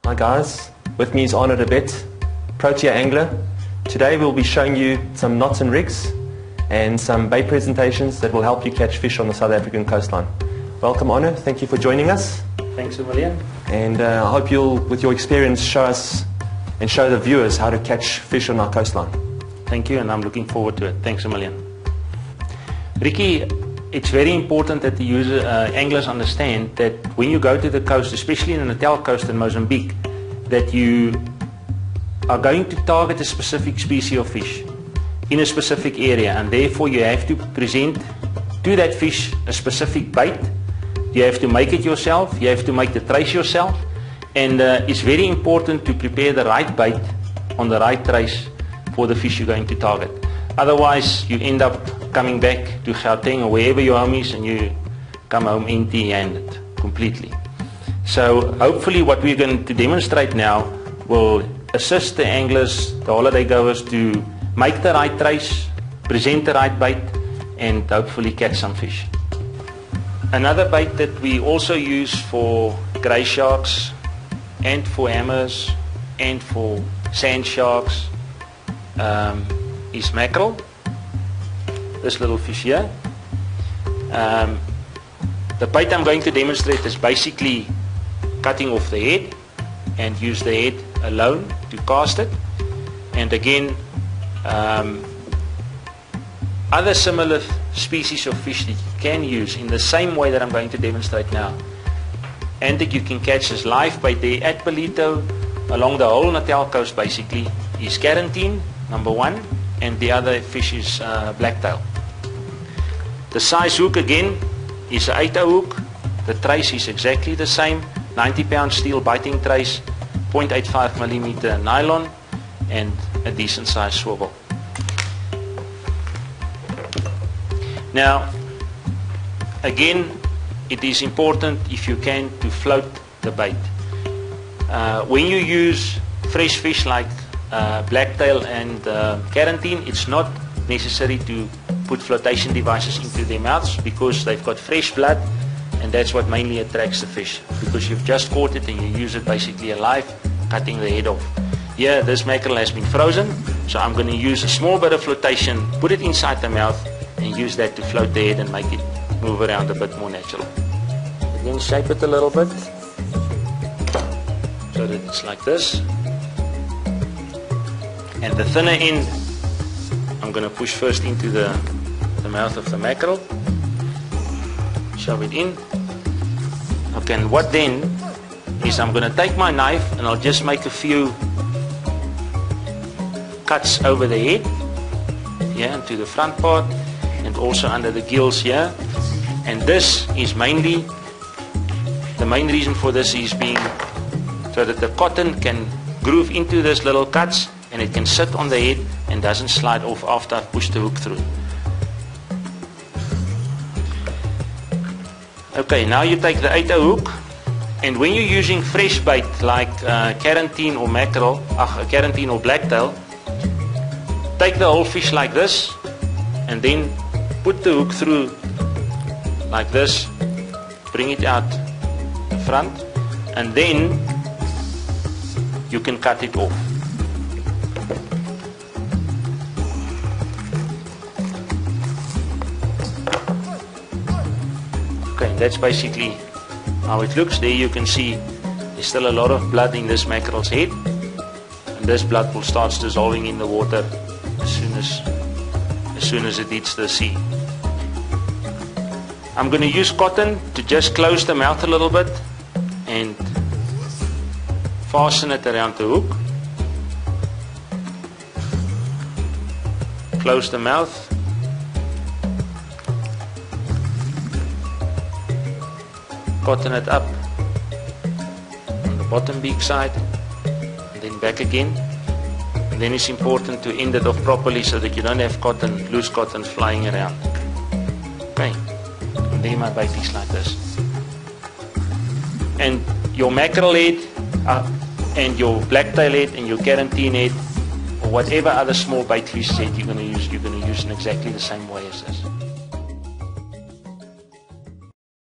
Hi guys, with me is Arnold a bit, Protea Angler. Today we'll be showing you some knots and rigs and some bait presentations that will help you catch fish on the South African coastline. Welcome Arnold, thank you for joining us. Thanks a million. And I hope you'll, with your experience, show us and show the viewers how to catch fish on our coastline. Thank you, and I'm looking forward to it. Thanks a million. Ricky, it's very important that the anglers understand that when you go to the coast, especially in the Natal coast in Mozambique, that you are going to target a specific species of fish in a specific area, and therefore you have to present to that fish a specific bait. You have to make it yourself, you have to make the trace yourself, and it's very important to prepare the right bait on the right trace for the fish you're going to target. Otherwise, you end up coming back to Gauteng or wherever your home is, and you come home empty-handed completely. So hopefully what we're going to demonstrate now will assist the anglers, the holiday goers, to make the right trace, present the right bait, and hopefully catch some fish. Another bait that we also use for grey sharks and for hammers and for sand sharks is mackerel. This little fish here. The bait I'm going to demonstrate is basically cutting off the head and use the head alone to cast it. And again, other similar species of fish that you can use in the same way that I'm going to demonstrate now, and that you can catch as live bait there at Palito along the whole Natal coast basically, is carantine, number one, and the other fish is blacktail. The size hook again is an 8 hook. The trace is exactly the same, 90-pound steel biting trace, 0.85mm nylon, and a decent size swivel. Now, again, it is important, if you can, to float the bait. When you use fresh fish like blacktail and carantine, it's not necessary to put flotation devices into their mouths, because they've got fresh blood, and that's what mainly attracts the fish, because you've just caught it and you use it basically alive, cutting the head off. Here, this mackerel has been frozen, so I'm going to use a small bit of flotation, put it inside the mouth, and use that to float the head and make it move around a bit more natural. Again, shape it a little bit so that it's like this, and the thinner end I'm going to push first into the mouth of the mackerel, shove it in. Okay, and what then is I'm going to take my knife and I'll just make a few cuts over the head, yeah, into the front part, and also under the gills here. And this is mainly, the main reason for this is being so that the cotton can groove into these little cuts and it can sit on the head and doesn't slide off after I've pushed the hook through. Okay, now you take the 8 hook, and when you're using fresh bait like carantine or mackerel, carantine or blacktail, take the whole fish like this and then put the hook through like this, bring it out the front, and then you can cut it off. Okay, that's basically how it looks. There you can see there's still a lot of blood in this mackerel's head, and this blood will start dissolving in the water as soon as it hits the sea. I'm going to use cotton to just close the mouth a little bit and fasten it around the hook. Close the mouth. Cotton it up on the bottom beak side, and then back again. And then it's important to end it off properly so that you don't have cotton, loose cotton flying around. Okay, and then my bait is like this. And your mackerel head and your blacktail head and your carantine head, or whatever other small bait fish head you're going to use in exactly the same way as this.